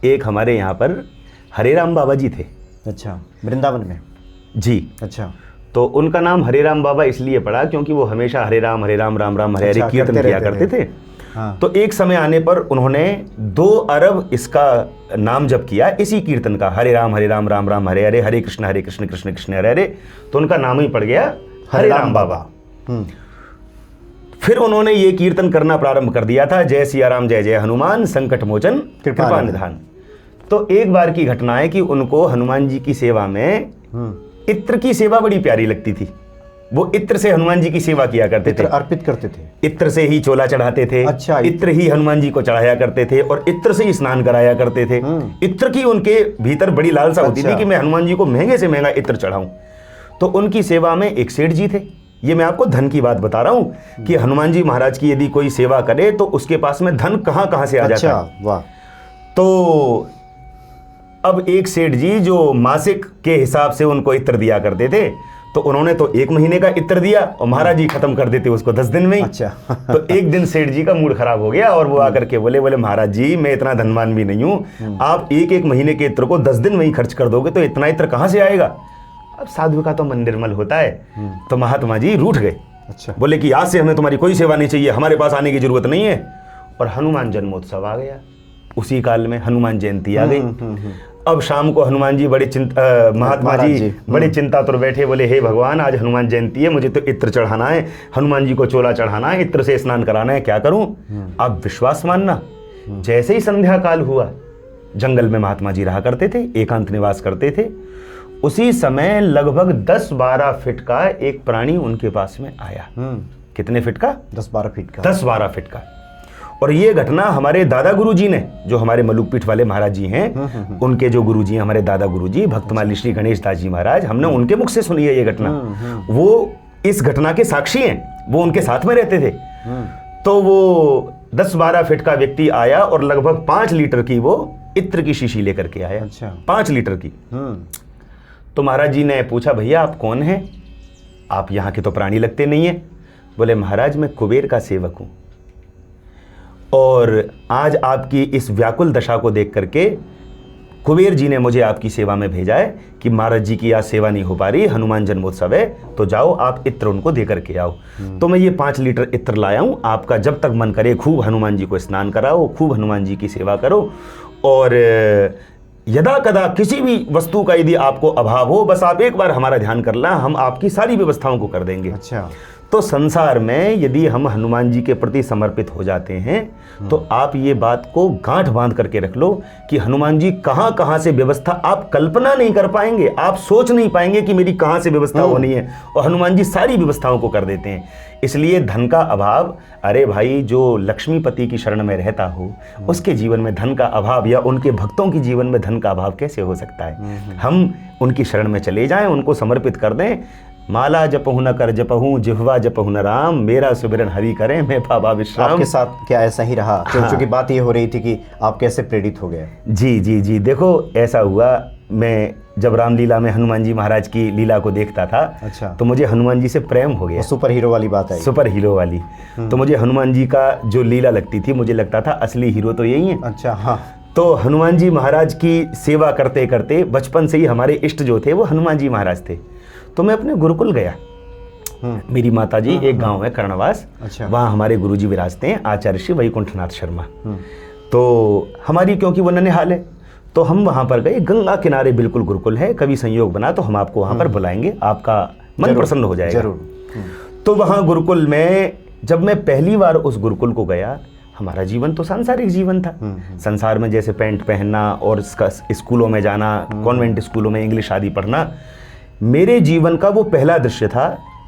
एक हमारे यहाँ पर हरे राम बाबा जी थे। अच्छा, वृंदावन में? जी। अच्छा। तो उनका नाम हरे राम बाबा इसलिए पड़ा क्योंकि वो हमेशा हरे राम राम राम हरे हरे अच्छा, कीर्तन किया करते थे। हाँ। तो एक समय आने पर उन्होंने 2 अरब इसका नाम जप किया इसी कीर्तन का, हरे राम राम राम हरे हरे, हरे कृष्ण कृष्ण कृष्ण हरे हरे। तो उनका नाम ही पड़ गया हरे राम बाबा। फिर उन्होंने ये कीर्तन करना प्रारंभ कर दिया था, जय सिया राम जय जय हनुमान, संकट मोचन कृपा निधान। तो एक बार की घटना है कि उनको हनुमान जी की सेवा में इत्र की सेवा बड़ी प्यारी लगती थी। वो इत्र से हनुमान जी की सेवा किया करते थे, अर्पित करते थे, इत्र से ही चोला चढ़ाते थे। अच्छा, इत्र ही हनुमान जी को चढ़ाया करते थे और इत्र से ही स्नान कराया करते थे। इत्र की उनके भीतर बड़ी लालसा होती थी कि मैं हनुमान जी को महंगे से महंगा इत्र चढ़ाऊं। तो उनकी सेवा में एक सेठ जी थे। ये मैं आपको धन की बात बता रहा हूं कि हनुमान जी महाराज की यदि कोई सेवा करे तो उसके पास में धन कहां कहां से आ जाता है। वाह। तो अब एक सेठ जी जो मासिक के हिसाब से उनको इत्र दिया करते थे, तो उन्होंने तो 1 महीने का इत्र दिया और महाराज जी खत्म कर देते उसको 10 दिन में ही। अच्छा। तो एक दिन सेठ जी का मूड खराब हो गया और वो आकर के बोले महाराज जी मैं इतना धनवान भी नहीं हूं, आप 1 महीने के इत्र को 10 दिन में ही खर्च कर दोगे तो इतना इत्र कहां से आएगा। अब साधु का तो मन निर्मल होता है। तो महात्मा जी रूठ गए। अच्छा। बोले कि आज से हमें तुम्हारी कोई सेवा नहीं चाहिए, हमारे पास आने की जरूरत नहीं है। और हनुमान जन्मोत्सव आ गया, उसी काल में हनुमान जयंती आ गई। अब शाम को हनुमान जी बड़े महात्मा जी बड़े चिंतातुर बैठे, बोले हे भगवान आज हनुमान जयंती है, मुझे तो इत्र चढ़ाना है, हनुमान जी को चोला चढ़ाना है, इत्र से स्नान कराना है, क्या करूं। आप विश्वास मानना, जैसे ही संध्या काल हुआ, जंगल में महात्मा जी रहा करते थे, एकांत निवास करते थे। उसी समय लगभग 10-12 फीट का एक प्राणी उनके पास में आया। कितने फीट का? 10-12 फीट का। 10-12 फीट का। और ये घटना हमारे दादा गुरुजी ने, जो हमारे मलुकपीठ वाले महाराज जी हैं, उनके जो गुरुजी हैं हमारे दादा गुरुजी भक्तमाली श्री गणेश दास जी महाराज, हमने उनके मुख से सुनी है ये घटना। वो इस घटना के साक्षी हैं, वो उनके साथ में रहते थे। तो वो 10-12 फीट का व्यक्ति आया और लगभग 5 लीटर की वो इत्र की शीशी लेकर के आया। अच्छा। 5 लीटर की। तो महाराज जी ने पूछा भैया आप कौन हैं, आप यहाँ के तो प्राणी लगते नहीं है। बोले महाराज मैं कुबेर का सेवक हूँ और आज आपकी इस व्याकुल दशा को देख करके कुबेर जी ने मुझे आपकी सेवा में भेजा है कि महाराज जी की आज सेवा नहीं हो पा रही, हनुमान जन्मोत्सव है, तो जाओ आप इत्र उनको दे करके आओ। तो मैं ये 5 लीटर इत्र लाया हूँ, आपका जब तक मन करे खूब हनुमान जी को स्नान कराओ, खूब हनुमान जी की सेवा करो और यदा कदा किसी भी वस्तु का यदि आपको अभाव हो, बस आप एक बार हमारा ध्यान कर ला, हम आपकी सारी व्यवस्थाओं को कर देंगे। अच्छा। तो संसार में यदि हम हनुमान जी के प्रति समर्पित हो जाते हैं तो आप ये बात को गांठ बांध करके रख लो कि हनुमान जी कहां कहां से व्यवस्था आप कल्पना नहीं कर पाएंगे, आप सोच नहीं पाएंगे कि मेरी कहां से व्यवस्था होनी है, और हनुमान जी सारी व्यवस्थाओं को कर देते हैं। इसलिए धन का अभाव, अरे भाई जो लक्ष्मीपति की शरण में रहता हो उसके जीवन में धन का अभाव या उनके भक्तों के जीवन में धन का अभाव कैसे हो सकता है। हम उनकी शरण में चले जाएं, उनको समर्पित कर दें। माला जपहु न कर जपहु, जिह्वा जपहु न राम, मेरा सुमिरन हरि करें मैं पावा विश्राम। आपके साथ क्या ऐसा ही रहा? क्योंकि बात ये हो रही थी कि आप कैसे प्रेरित हो गए। जी जी जी, देखो ऐसा हुआ, मैं जब रामलीला में हनुमान जी महाराज की लीला को देखता था, अच्छा, तो मुझे हनुमान जी से प्रेम हो गया। सुपर हीरो वाली बात है। सुपर हीरो वाली। तो मुझे हनुमान जी का जो लीला लगती थी, मुझे लगता था असली हीरो तो यही है। अच्छा। हाँ। तो हनुमान जी महाराज की सेवा करते करते बचपन से ही हमारे इष्ट जो थे वो हनुमान जी महाराज थे। तो मैं अपने गुरुकुल गया। मेरी माता जी एक गांव है कर्णवास, अच्छा, वहाँ हमारे गुरुजी विराजते हैं, आचार्य श्री वैकुंठनाथ शर्मा। तो हमारी क्योंकि वो ननिहाल है तो हम वहाँ पर गए, गंगा किनारे बिल्कुल गुरुकुल है, कभी संयोग बना तो हम आपको वहाँ पर बुलाएंगे, आपका मन प्रसन्न हो जाएगा। जरूर। तो वहाँ गुरुकुल में जब मैं पहली बार उस गुरुकुल को गया, हमारा जीवन तो सांसारिक जीवन था। संसार में जैसे पैंट पहनना और स्कूलों में जाना, कॉन्वेंट स्कूलों में इंग्लिश आदि पढ़ना, मेरे जीवन का वो पहला दृश्य था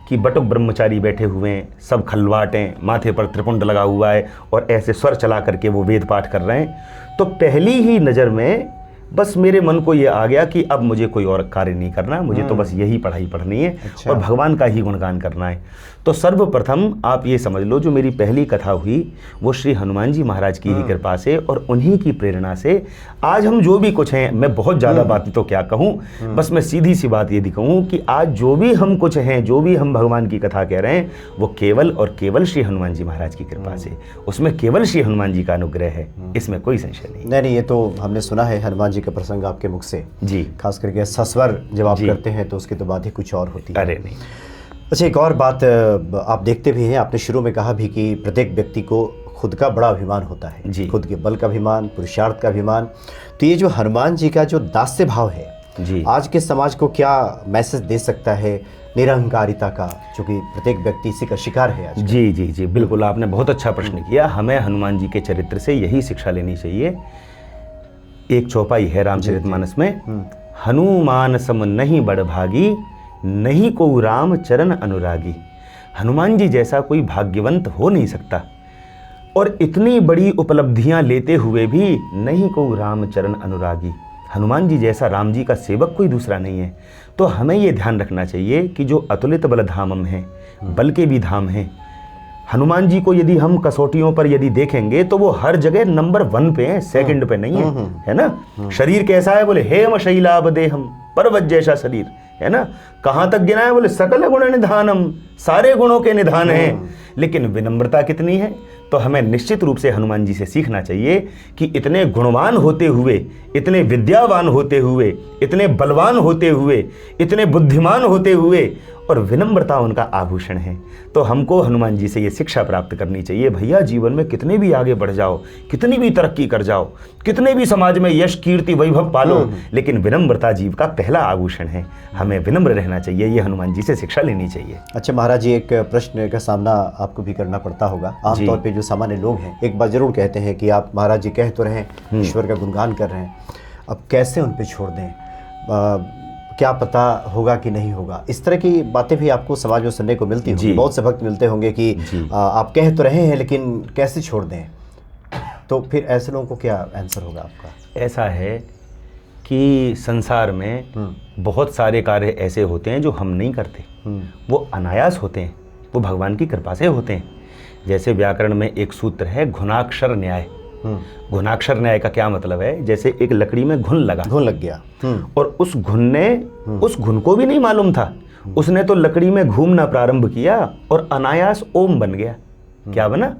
कि बटुक ब्रह्मचारी बैठे हुए हैं, सब खलवाटें, माथे पर त्रिपुंड लगा हुआ है और ऐसे स्वर चला करके वो वेद पाठ कर रहे हैं। तो पहली ही नज़र में बस मेरे मन को ये आ गया कि अब मुझे कोई और कार्य नहीं करना, मुझे तो बस यही पढ़ाई पढ़नी है और भगवान का ही गुणगान करना है। तो सर्वप्रथम आप ये समझ लो, जो मेरी पहली कथा हुई वो श्री हनुमान जी महाराज की ही कृपा से और उन्हीं की प्रेरणा से आज हम जो भी कुछ हैं, मैं बहुत ज़्यादा बातें तो क्या कहूँ, बस मैं सीधी सी बात ये कहूँ कि आज जो भी हम कुछ हैं, जो भी हम भगवान की कथा कह रहे हैं, वो केवल और केवल श्री हनुमान जी महाराज की कृपा से, उसमें केवल श्री हनुमान जी का अनुग्रह है, इसमें कोई संशय नहीं। नहीं, ये तो हमने सुना है हनुमान जी का प्रसंग आपके मुख से जी, खास करके सस्वर जब आप करते हैं तो उसकी तो बात ही कुछ और होती है। अरे नहीं। अच्छा, एक और बात आप देखते भी हैं, आपने शुरू में कहा भी कि प्रत्येक व्यक्ति को खुद का बड़ा अभिमान होता है जी, खुद के बल का अभिमान, पुरुषार्थ का अभिमान। तो ये जो हनुमान जी का जो दास्य भाव है जी, आज के समाज को क्या मैसेज दे सकता है निरहंकारिता का, क्योंकि प्रत्येक व्यक्ति इसी का शिकार है आज। जी जी जी, बिल्कुल, आपने बहुत अच्छा प्रश्न किया। हमें हनुमान जी के चरित्र से यही शिक्षा लेनी चाहिए। एक चौपाई है रामचरितमानस में, हनुमान सम नहीं बड़भागी, नहीं को राम चरण अनुरागी। हनुमान जी जैसा कोई भाग्यवंत हो नहीं सकता, और इतनी बड़ी उपलब्धियां लेते हुए भी नहीं को राम चरण अनुरागी। हनुमान जी जैसा राम जी का सेवक कोई दूसरा नहीं है। तो हमें ये ध्यान रखना चाहिए कि जो अतुलित बल धामम है, बल के भी धाम हैं, हनुमान जी को यदि हम कसौटियों पर यदि देखेंगे तो वो हर जगह नंबर 1 पे है, सेकंड पे नहीं है, है ना। शरीर कैसा है, बोले हेम शैलाभ देहम, पर्वत जैसा शरीर है ना। कहाँ तक गिना है, बोले सकल गुण निधानम, सारे गुणों के निधान हैं। लेकिन विनम्रता कितनी है। तो हमें निश्चित रूप से हनुमान जी से सीखना चाहिए कि इतने गुणवान होते हुए, इतने विद्यावान होते हुए, इतने बलवान होते हुए, इतने बुद्धिमान होते हुए, और विनम्रता उनका आभूषण है। तो हमको हनुमान जी से ये शिक्षा प्राप्त करनी चाहिए, भैया जीवन में कितने भी आगे बढ़ जाओ, कितनी भी तरक्की कर जाओ, कितने भी समाज में यश कीर्ति वैभव पालो, लेकिन विनम्रता जीव का पहला आभूषण है। हमें विनम्र रहना चाहिए, ये हनुमान जी से शिक्षा लेनी चाहिए। अच्छा महाराज जी, एक प्रश्न का सामना आपको भी करना पड़ता होगा। आमतौर पे जो सामान्य लोग हैं एक बात जरूर कहते हैं कि आप महाराज जी कह तो रहे हैं, ईश्वर का गुणगान कर रहे हैं, अब कैसे उन पे छोड़ दें, क्या पता होगा कि नहीं होगा। इस तरह की बातें भी आपको समाज में सुनने को मिलती होंगी। बहुत से भक्त मिलते होंगे कि आप कह तो रहे हैं लेकिन कैसे छोड़ दें। तो फिर ऐसे लोगों को क्या आंसर होगा आपका? ऐसा है कि संसार में बहुत सारे कार्य ऐसे होते हैं जो हम नहीं करते, वो अनायास होते हैं, वो भगवान की कृपा से होते हैं। जैसे व्याकरण में एक सूत्र है घुनाक्षर न्याय। घुनाक्षर न्याय का क्या मतलब है, जैसे एक लकड़ी में घुन लग गया और उस घुन ने उस घुन को भी नहीं मालूम था, उसने तो लकड़ी में घूमना प्रारंभ किया और अनायास ओम बन गया। क्या बना?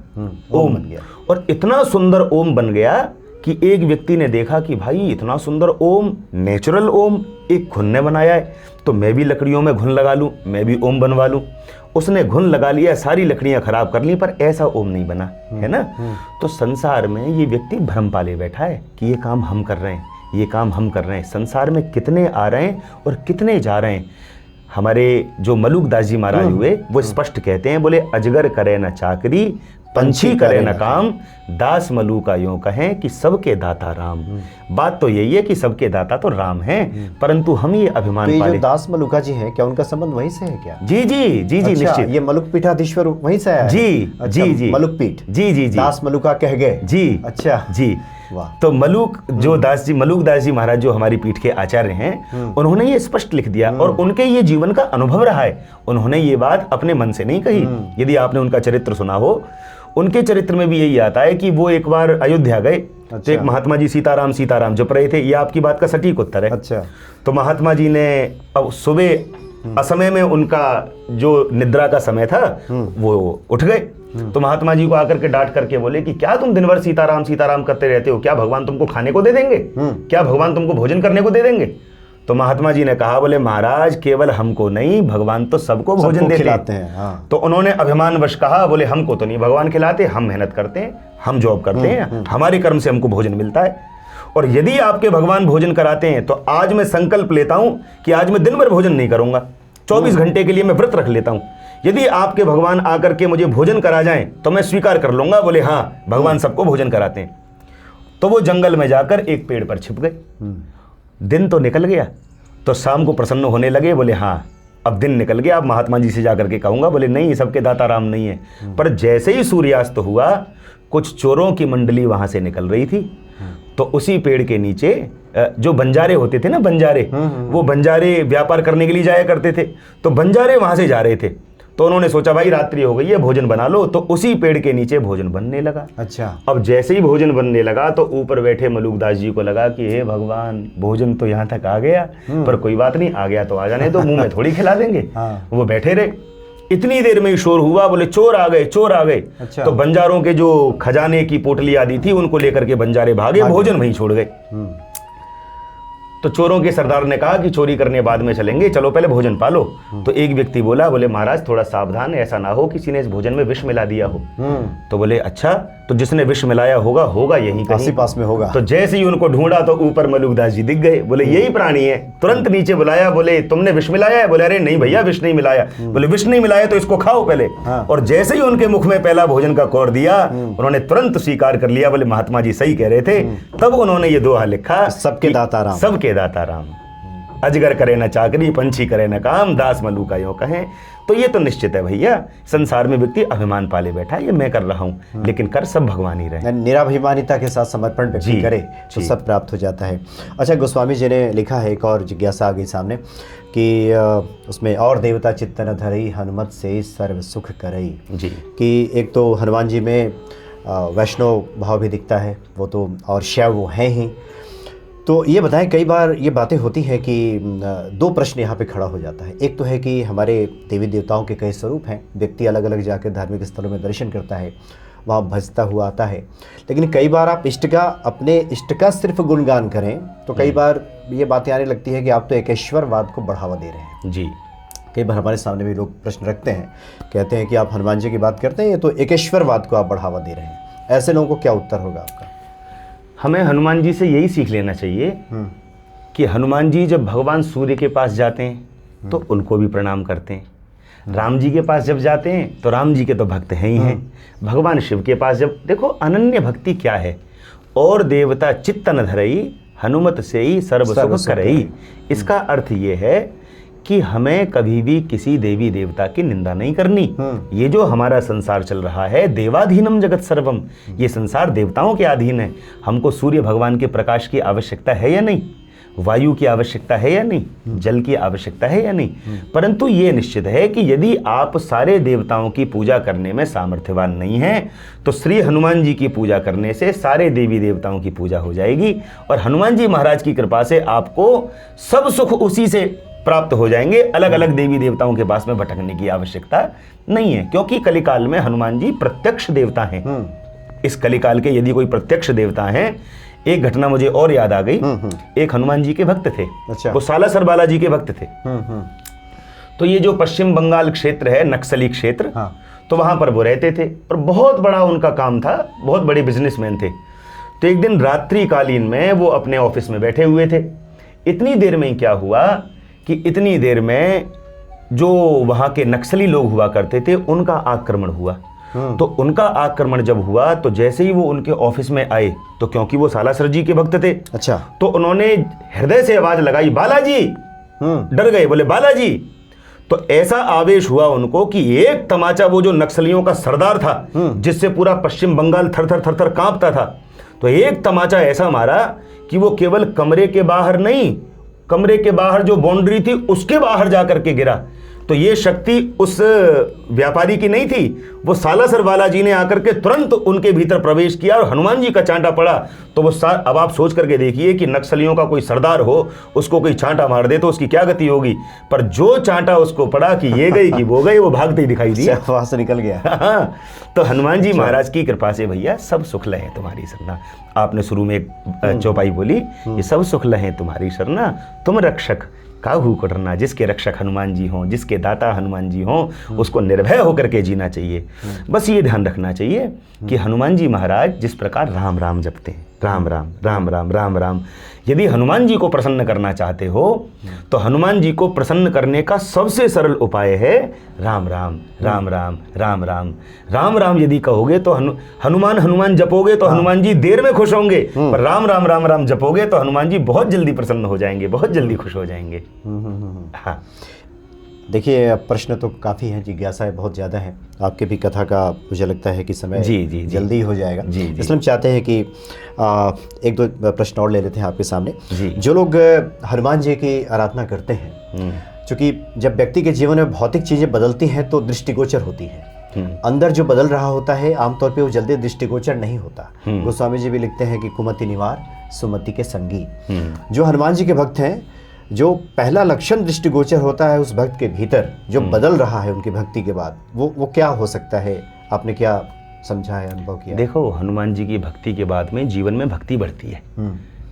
ओम बन गया। और इतना सुंदर ओम बन गया कि एक व्यक्ति ने देखा कि भाई इतना सुंदर ओम, नेचुरल ओम एक घुन ने बनाया है, तो मैं भी लकड़ियों में घुन लगा लूं, मैं भी ओम बनवा लूं। उसने घुन लगा लिया, सारी लकड़ियां खराब कर ली, पर ऐसा ओम नहीं बना, है ना। तो संसार में ये व्यक्ति भ्रम पाले बैठा है कि ये काम हम कर रहे हैं, ये काम हम कर रहे हैं। संसार में कितने आ रहे हैं और कितने जा रहे हैं। हमारे जो मलुकदास जी महाराज हुए वो स्पष्ट कहते हैं, बोले अजगर करे न चाकरी, पंछी करे न काम, दास मलुका यूं कहें कि सबके दाता राम। बात तो यही है कि सबके दाता तो राम हैं, परंतु हम ये अभिमान तो ये पाले। जो दास मलुका जी हैं, क्या उनका संबंध वहीं से है क्या? जी जी जी जी, अच्छा, निश्चित। ये मलुक पीठाधीश्वर वहीं से आया है? जी अच्छा, जी जी, मलुक पीठ। जी जी जी, दास मलुका कह गए जी। अच्छा जी, वाह। तो मलुकदास जी महाराज जो हमारी पीठ के आचार्य हैं, उन्होंने ये स्पष्ट लिख दिया और उनके ये जीवन का अनुभव रहा है। उन्होंने ये बात अपने मन से नहीं कही। यदि आपने उनका चरित्र सुना हो, उनके चरित्र में भी यही आता है कि वो एक बार अयोध्या गए। अच्छा। तो एक महात्मा जी सीताराम सीताराम जप रहे थे। ये आपकी बात का सटीक उत्तर है। अच्छा। तो महात्मा जी ने अब सुबह असमय में उनका जो निद्रा का समय था वो उठ गए। तो महात्मा जी को आकर के डांट करके बोले कि क्या तुम दिन भर सीताराम सीताराम करते रहते हो, क्या भगवान तुमको खाने को दे देंगे, क्या भगवान तुमको भोजन करने को दे देंगे? तो महात्मा जी ने कहा, बोले महाराज केवल हमको नहीं, भगवान तो सबको भोजन देते हैं। हाँ। तो उन्होंने अभिमानवश कहा, बोले हमको तो नहीं भगवान खिलाते, हम मेहनत करते हैं, हम जॉब करते हैं, हमारे कर्म से हमको भोजन मिलता है। और यदि आपके भगवान भोजन कराते हैं तो आज मैं संकल्प लेता हूं कि आज मैं दिन भर भोजन नहीं करूंगा, 24 घंटे के लिए मैं व्रत रख लेता हूं। यदि आपके भगवान आकर के मुझे भोजन करा जाएं तो मैं स्वीकार कर लूंगा। बोले हाँ, भगवान सबको भोजन कराते हैं। तो वो जंगल में जाकर एक पेड़ पर छिप गए। दिन तो निकल गया, तो शाम को प्रसन्न होने लगे। बोले हाँ, अब दिन निकल गया, अब महात्मा जी से जाकर के कहूंगा। बोले नहीं, सबके दाता राम नहीं है। पर जैसे ही सूर्यास्त हुआ, कुछ चोरों की मंडली वहां से निकल रही थी। तो उसी पेड़ के नीचे जो बंजारे होते थे ना, बंजारे, वो बंजारे व्यापार करने के लिए जाया करते थे। तो बंजारे वहां से जा रहे थे। तो उन्होंने सोचा भाई रात्रि हो गई है, भोजन बना लो। तो उसी पेड़ के नीचे भोजन बनने लगा। अच्छा। अब जैसे ही भोजन बनने लगा तो ऊपर बैठे मलुकदास जी को लगा कि हे भगवान, भोजन तो यहाँ तक आ गया, पर कोई बात नहीं, आ गया तो आ जाने दो, मुंह में थोड़ी खिला देंगे। हाँ। वो बैठे रहे। इतनी देर में ही शोर हुआ, बोले चोर आ गए, चोर आ गए। अच्छा। तो बंजारों के जो खजाने की पोटली आदि थी उनको लेकर के बंजारे भागे, भोजन वहीं छोड़ गए। तो चोरों के सरदार ने कहा कि चोरी करने बाद में चलेंगे, चलो पहले भोजन पालो। तो एक व्यक्ति बोला, बोले महाराज थोड़ा सावधान, ऐसा ना हो किसी ने इस भोजन में विष मिला दिया हो। तो बोले अच्छा, तो जिसने विष मिलाया होगा होगा यहीं कहीं पास में होगा। तो जैसे ही उनको ढूंढा तो ऊपर मलुकदास जी दिख गए। बोले यही प्राणी है। तुरंत नीचे बुलाया, बोले तुमने विष मिलाया है? बोले अरे नहीं भैया, विष नहीं मिलाया। बोले विष नहीं मिलाया तो इसको खाओ पहले। और जैसे ही उनके मुख में पहला भोजन का कौर दिया, उन्होंने तुरंत स्वीकार कर लिया। बोले महात्मा जी सही कह रहे थे। तब उन्होंने ये दोहा लिखा, सबके दाता राम, सबके दाता राम, अजगर करे न चाकरी, पंछी करे न काम, दास मलुका यूं कहें। तो ये तो निश्चित है भैया, संसार में व्यक्ति अभिमान पाले बैठा है, ये मैं कर रहा हूँ, लेकिन कर सब भगवान ही रहे। निराभिमानिता के साथ समर्पण व्यक्ति करे तो सब प्राप्त हो जाता है। अच्छा, गोस्वामी जी ने लिखा है, एक और जिज्ञासा आ गई सामने कि उसमें और देवता चित्त न धरई, हनुमत से सर्व सुख करई जी। कि एक तो हनुमान जी में वैष्णव भाव भी दिखता है, वो तो, और शैव वो हैं ही। तो ये बताएं, कई बार ये बातें होती हैं कि दो प्रश्न यहाँ पे खड़ा हो जाता है। एक तो है कि हमारे देवी देवताओं के कई स्वरूप हैं, व्यक्ति अलग अलग जाकर धार्मिक स्थलों में दर्शन करता है, वहाँ भजता हुआ आता है। लेकिन कई बार आप अपने इष्ट का सिर्फ गुणगान करें तो कई बार ये बातें आने लगती है कि आप तो एकेश्वरवाद को बढ़ावा दे रहे हैं। जी। कई बार हमारे सामने भी लोग प्रश्न रखते हैं, कहते हैं कि आप हनुमान जी की बात करते हैं, ये तो एकेश्वरवाद को आप बढ़ावा दे रहे हैं। ऐसे लोगों को क्या उत्तर होगा आपका? हमें हनुमान जी से यही सीख लेना चाहिए कि हनुमान जी जब भगवान सूर्य के पास जाते हैं तो उनको भी प्रणाम करते हैं। राम जी के पास जब जाते हैं तो राम जी के तो भक्त हैं ही हैं। भगवान शिव के पास जब, देखो अनन्य भक्ति क्या है, और देवता चित्त न धरई, हनुमत से ही सर्व सुख करई। इसका अर्थ ये है कि हमें कभी भी किसी देवी देवता की निंदा नहीं करनी। ये जो हमारा संसार चल रहा है, देवाधीनम जगत सर्वम, ये संसार देवताओं के अधीन है। हमको सूर्य भगवान के प्रकाश की आवश्यकता है या नहीं, वायु की आवश्यकता है या नहीं, जल की आवश्यकता है या नहीं। परंतु ये निश्चित है कि यदि आप सारे देवताओं की पूजा करने में सामर्थ्यवान नहीं हैं तो श्री हनुमान जी की पूजा करने से सारे देवी देवताओं की पूजा हो जाएगी, और हनुमान जी महाराज की कृपा से आपको सब सुख उसी से प्राप्त हो जाएंगे। अलग अलग देवी देवताओं के पास में भटकने की आवश्यकता नहीं है, क्योंकि कलिकाल में हनुमान जी प्रत्यक्ष देवता हैं। इस कलिकाल के यदि कोई प्रत्यक्ष देवता हैं, एक घटना मुझे और याद आ गई। एक हनुमान जी के भक्त थे। अच्छा। वो सालासर बालाजी के भक्त थे। तो ये जो पश्चिम बंगाल क्षेत्र है, नक्सली क्षेत्र, तो वहां पर वो रहते थे और बहुत बड़ा उनका काम था, बहुत बड़े बिजनेसमैन थे। तो एक दिन रात्रि कालीन में वो अपने ऑफिस में बैठे हुए थे। इतनी देर में क्या हुआ कि इतनी देर में जो वहाँ के नक्सली लोग हुआ करते थे उनका आक्रमण हुआ। तो उनका आक्रमण जब हुआ तो जैसे ही वो उनके ऑफिस में आए, तो क्योंकि वो सालासर जी के भक्त थे, अच्छा, तो उन्होंने हृदय से आवाज लगाई, बालाजी। डर गए, बोले बालाजी। तो ऐसा आवेश हुआ उनको कि एक तमाचा वो जो नक्सलियों का सरदार था, जिससे पूरा पश्चिम बंगाल थर थर थर थर कांपता था, तो एक तमाचा ऐसा मारा कि वो केवल कमरे के बाहर नहीं, कमरे के बाहर जो बाउंड्री थी उसके बाहर जाकर के गिरा। तो ये शक्ति उस व्यापारी की नहीं थी, वो सालासर बालाजी ने आकर के तुरंत उनके भीतर प्रवेश किया और हनुमान जी का चांटा पड़ा। तो वो अब आप सोच करके देखिए कि नक्सलियों का कोई सरदार हो, उसको कोई चांटा मार दे तो उसकी क्या गति होगी। पर जो चांटा उसको पड़ा कि ये गई कि वो गई, वो भागते ही दिखाई दिया, वहां से निकल गया। हाँ, तो हनुमान जी महाराज की कृपा से भैया सब सुख लहे तुम्हारी शरणा। आपने शुरू में एक चौपाई बोली, ये सब सुख लहे तुम्हारी शरणा, तुम रक्षक काहू को डरना। जिसके रक्षक हनुमान जी हों, जिसके दाता हनुमान जी हों, उसको निर्भय होकर के जीना चाहिए। बस ये ध्यान रखना चाहिए कि हनुमान जी महाराज जिस प्रकार राम राम जपते हैं, राम राम राम राम राम राम, यदि हनुमान जी को प्रसन्न करना चाहते हो तो हनुमान जी को प्रसन्न करने का सबसे सरल उपाय है राम राम राम राम राम राम राम राम। यदि कहोगे तो हनुमान हनुमान जपोगे तो हनुमान जी देर में खुश होंगे, पर राम राम राम राम जपोगे तो हनुमान जी बहुत जल्दी प्रसन्न हो जाएंगे, बहुत जल्दी खुश हो जाएंगे। हाँ, देखिए प्रश्न तो काफ़ी हैं, जिज्ञासाएं बहुत ज़्यादा हैं। आपके भी कथा का मुझे लगता है कि समय जी जल्दी हो जाएगा, इसलिए हम चाहते हैं कि एक दो प्रश्न और ले लेते हैं आपके सामने। जी। जो लोग हनुमान जी की आराधना करते हैं क्योंकि जब व्यक्ति के जीवन में भौतिक चीजें बदलती हैं तो दृष्टिगोचर होती हैं। अंदर जो बदल रहा होता है आमतौर पे वो जल्दी दृष्टिगोचर नहीं होता। गोस्वामी जी भी लिखते हैं कि कुमति निवार सुमति के संगी। जो हनुमान जी के भक्त हैं, जो पहला लक्षण दृष्टिगोचर होता है उस भक्त के भीतर जो बदल रहा है उनकी भक्ति के बाद, वो क्या हो सकता है? आपने क्या समझा है, अनुभव किया? देखो, हनुमान जी की भक्ति के बाद में जीवन में भक्ति बढ़ती है।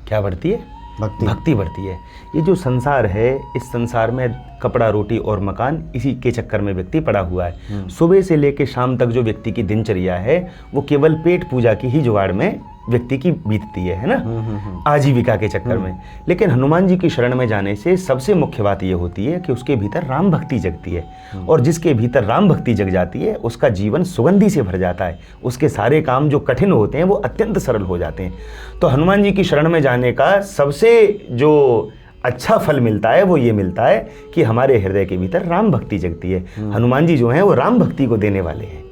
क्या बढ़ती है? भक्ति बढ़ती है। ये जो संसार है, इस संसार में कपड़ा, रोटी और मकान, इसी के चक्कर में व्यक्ति पड़ा हुआ है। सुबह से लेकर शाम तक जो व्यक्ति की दिनचर्या है वो केवल पेट पूजा की ही जुगाड़ में व्यक्ति की बीतती है ना, आजीविका के चक्कर में। लेकिन हनुमान जी की शरण में जाने से सबसे मुख्य बात ये होती है कि उसके भीतर राम भक्ति जगती है, और जिसके भीतर राम भक्ति जग जाती है उसका जीवन सुगंधि से भर जाता है। उसके सारे काम जो कठिन होते हैं वो अत्यंत सरल हो जाते हैं। तो हनुमान जी की शरण में जाने का सबसे जो अच्छा फल मिलता है वो ये मिलता है कि हमारे हृदय के भीतर राम भक्ति जगती है। हनुमान जी जो हैं वो राम भक्ति को देने वाले हैं।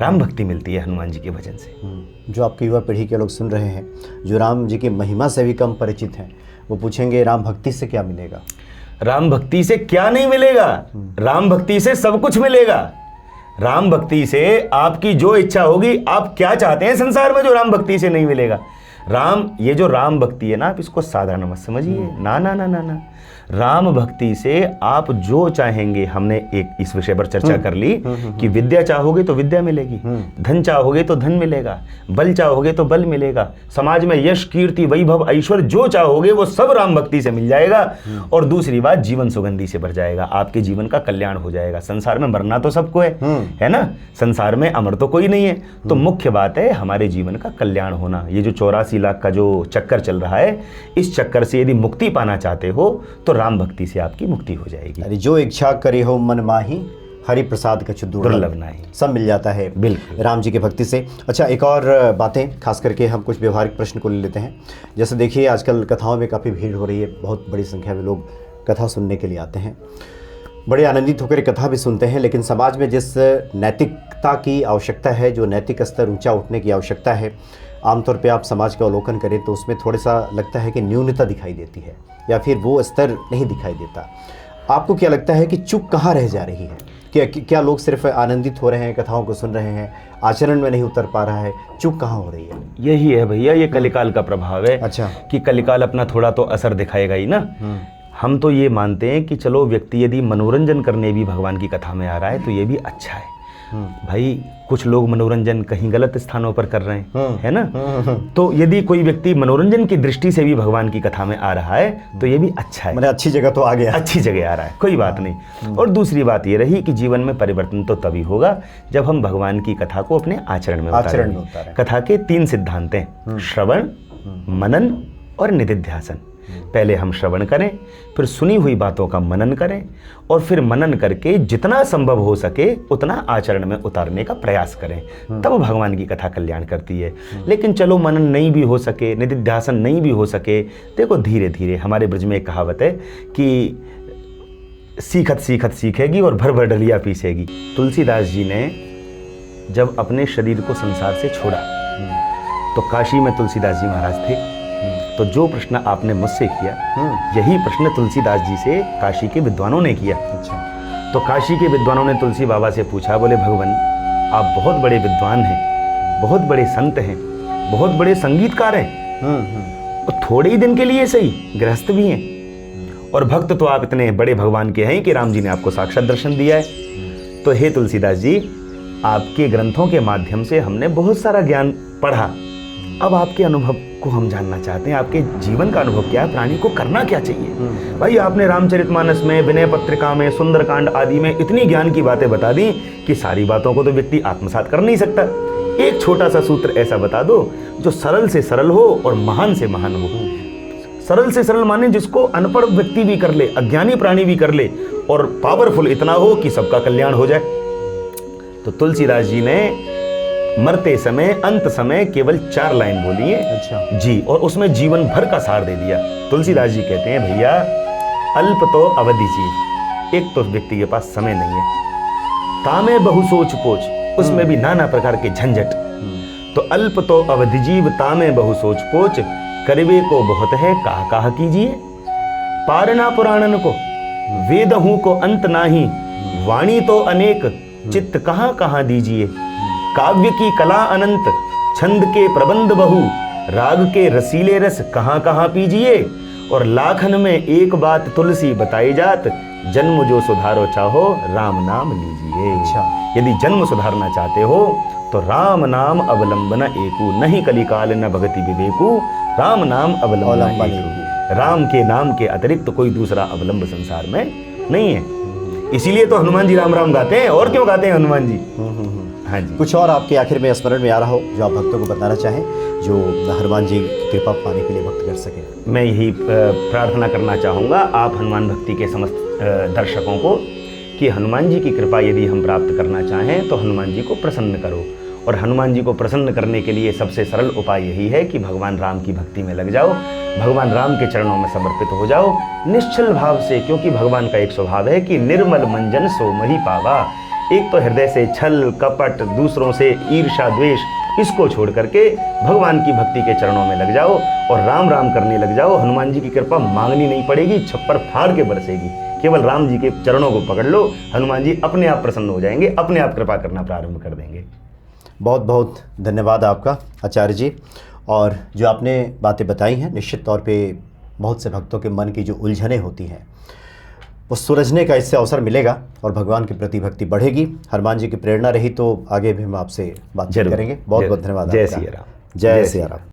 राम भक्ति मिलती है हनुमान जी के भजन से। जो आपकी युवा पीढ़ी के लोग सुन रहे हैं, जो राम जी की महिमा से भी कम परिचित हैं, वो पूछेंगे राम भक्ति से क्या मिलेगा? राम भक्ति से क्या नहीं मिलेगा? राम भक्ति से सब कुछ मिलेगा। राम भक्ति से आपकी जो इच्छा होगी, आप क्या चाहते हैं संसार में जो राम भक्ति से नहीं मिलेगा। राम, ये जो राम भक्ति है ना, आप इसको साधारण मत समझिए। ना ना ना ना ना, राम भक्ति से आप जो चाहेंगे, हमने एक इस विषय पर चर्चा कर ली कि विद्या चाहोगे तो विद्या मिलेगी, धन चाहोगे तो धन मिलेगा, बल चाहोगे तो बल मिलेगा, समाज में यश, कीर्ति, वैभव, ऐश्वर्य जो चाहोगे वो सब राम भक्ति से मिल जाएगा। और दूसरी बात, जीवन सुगंधि से भर जाएगा, आपके जीवन का कल्याण हो जाएगा। संसार में मरना तो सबको है ना, संसार में अमर तो कोई नहीं है। तो मुख्य बात है हमारे जीवन का कल्याण होना। ये जो 84 लाख का जो चक्कर चल रहा है, इस चक्कर से यदि मुक्ति पाना चाहते हो तो राम भक्ति से आपकी मुक्ति हो जाएगी। अरे जो इच्छा करे हो मन माही, हरि प्रसाद कछु दुर्लभ नहीं, सब मिल जाता है बिल्कुल राम जी की भक्ति से। अच्छा, एक और बातें, खास करके हम कुछ व्यवहारिक प्रश्न को ले लेते हैं। जैसे देखिए, आजकल कथाओं में काफ़ी भीड़ हो रही है, बहुत बड़ी संख्या में लोग कथा सुनने के लिए आते हैं, बड़े आनंदित होकर कथा भी सुनते हैं। लेकिन समाज में जिस नैतिकता की आवश्यकता है, जो नैतिक स्तर ऊंचा उठने की आवश्यकता है, आमतौर पे आप समाज का अवलोकन करें तो उसमें थोड़ा सा लगता है कि न्यूनता दिखाई देती है, या फिर वो स्तर नहीं दिखाई देता। आपको क्या लगता है कि चूक कहाँ रह जा रही है? क्या लोग सिर्फ आनंदित हो रहे हैं, कथाओं को सुन रहे हैं, आचरण में नहीं उतर पा रहा है? चूक कहाँ हो रही है? यही है भैया, ये कलिकाल का प्रभाव है। अच्छा, कि कलिकाल अपना थोड़ा तो असर दिखाएगा ही ना। हम तो ये मानते हैं कि चलो व्यक्ति यदि मनोरंजन करने भी भगवान की कथा में आ रहा है तो ये भी अच्छा है। भाई, कुछ लोग मनोरंजन कहीं गलत स्थानों पर कर रहे हैं, है ना। तो यदि कोई व्यक्ति मनोरंजन की दृष्टि से भी भगवान की कथा में आ रहा है तो ये भी अच्छा है, मतलब अच्छी जगह तो आ गया, अच्छी जगह आ रहा है, कोई बात नहीं। और दूसरी बात ये रही कि जीवन में परिवर्तन तो तभी होगा जब हम भगवान की कथा को अपने आचरण में उतारें। कथा के 3 सिद्धांत हैं, श्रवण, मनन और निधिध्यासन। पहले हम श्रवण करें, फिर सुनी हुई बातों का मनन करें, और फिर मनन करके जितना संभव हो सके उतना आचरण में उतारने का प्रयास करें, तब भगवान की कथा कल्याण करती है। लेकिन चलो मनन नहीं भी हो सके, निधिध्यासन नहीं भी हो सके, देखो धीरे धीरे, हमारे ब्रज में एक कहावत है कि सीखत सीखत सीखेगी और भर भर डलिया पीसेगी। तुलसीदास जी ने जब अपने शरीर को संसार से छोड़ा तो काशी में तुलसीदास जी महाराज थे। तो जो प्रश्न आपने मुझसे किया, यही प्रश्न तुलसीदास जी से काशी के विद्वानों ने किया। अच्छा, तो काशी के विद्वानों ने तुलसी बाबा से पूछा, बोले भगवान आप बहुत बड़े विद्वान हैं, बहुत बड़े संत हैं, बहुत बड़े संगीतकार हैं, और थोड़े ही दिन के लिए सही गृहस्थ भी हैं, और भक्त तो आप इतने बड़े भगवान के हैं कि राम जी ने आपको साक्षात दर्शन दिया है। तो हे तुलसीदास जी, आपके ग्रंथों के माध्यम से हमने बहुत सारा ज्ञान पढ़ा, अब आपके अनुभव को हम जानना चाहते हैं। आपके जीवन का अनुभव क्या है, प्राणी को करना क्या चाहिए? भाई, आपने रामचरितमानस में, विनय पत्रिका में, सुंदरकांड आदि में इतनी ज्ञान की बातें बता दी कि सारी बातों को तो व्यक्ति आत्मसात कर नहीं सकता। एक छोटा सा सूत्र ऐसा बता दो जो सरल से सरल हो और महान से महान हो। सरल से सरल माने जिसको अनपढ़ व्यक्ति भी कर ले, अज्ञानी प्राणी भी कर ले, और पावरफुल इतना हो कि सबका कल्याण हो जाए। तो तुलसीदास जी ने मरते समय, अंत समय केवल 4 लाइन बोली है। अच्छा जी, और उसमें जीवन भर का सार दे दिया। तुलसीदास जी कहते हैं, भैया अल्प तो अवधि जीव, एक तो व्यक्ति के पास समय नहीं है, तामे बहु सोच पोच, उसमें भी नाना प्रकार के झंझट। तो अल्प तो अवधि जीव, तामे बहु सोच पोच, करीबे को बहुत है, काह काह कीजिए, पारना पुराणन को, वेद हूं को अंत नाही, वाणी तो अनेक, चित्त कहाँ कहाँ दीजिए। काव्य की कला अनंत, छंद के प्रबंध बहु, राग के रसीले रस कहाँ कहाँ पीजिए। और लाखन में एक बात तुलसी बताई जात, जन्म जो सुधारो चाहो राम नाम लीजिए। अच्छा। यदि जन्म सुधारना चाहते हो तो राम नाम अवलंबन एकू, नहीं कलिकाल न भगति विवेकू, राम नाम अवलंबन एकू। राम के नाम के अतिरिक्त कोई दूसरा अवलंब संसार में नहीं है। इसीलिए तो हनुमान जी राम राम गाते हैं। और क्यों गाते हैं हनुमान जी? हाँ जी। कुछ और आपके आखिर में स्मरण में आ रहा हो जो आप भक्तों को बताना चाहें, जो हनुमान जी की कृपा पाने के लिए भक्त कर सके? मैं यही प्रार्थना करना चाहूँगा आप हनुमान भक्ति के समस्त दर्शकों को कि हनुमान जी की कृपा यदि हम प्राप्त करना चाहें तो हनुमान जी को प्रसन्न करो। और हनुमान जी को प्रसन्न करने के लिए सबसे सरल उपाय यही है कि भगवान राम की भक्ति में लग जाओ, भगवान राम के चरणों में समर्पित हो जाओ निश्चल भाव से। क्योंकि भगवान का एक स्वभाव है कि निर्मल मंजन सो मही पावा। एक तो हृदय से छल कपट, दूसरों से ईर्ष्या द्वेष, इसको छोड़ करके भगवान की भक्ति के चरणों में लग जाओ और राम राम करने लग जाओ। हनुमान जी की कृपा मांगनी नहीं पड़ेगी, छप्पर फाड़ के बरसेगी। केवल राम जी के चरणों को पकड़ लो, हनुमान जी अपने आप प्रसन्न हो जाएंगे, अपने आप कृपा करना प्रारंभ कर देंगे। बहुत बहुत धन्यवाद आपका आचार्य जी। और जो आपने बातें बताई हैं, निश्चित तौर पे बहुत से भक्तों के मन की जो उलझनें होती हैं वो सुलझने का इससे अवसर मिलेगा और भगवान के प्रति भक्ति बढ़ेगी। हनुमान जी की प्रेरणा रही तो आगे भी हम आपसे बातचीत करेंगे। बहुत बहुत धन्यवाद। जय सिया राम। जय सिया राम।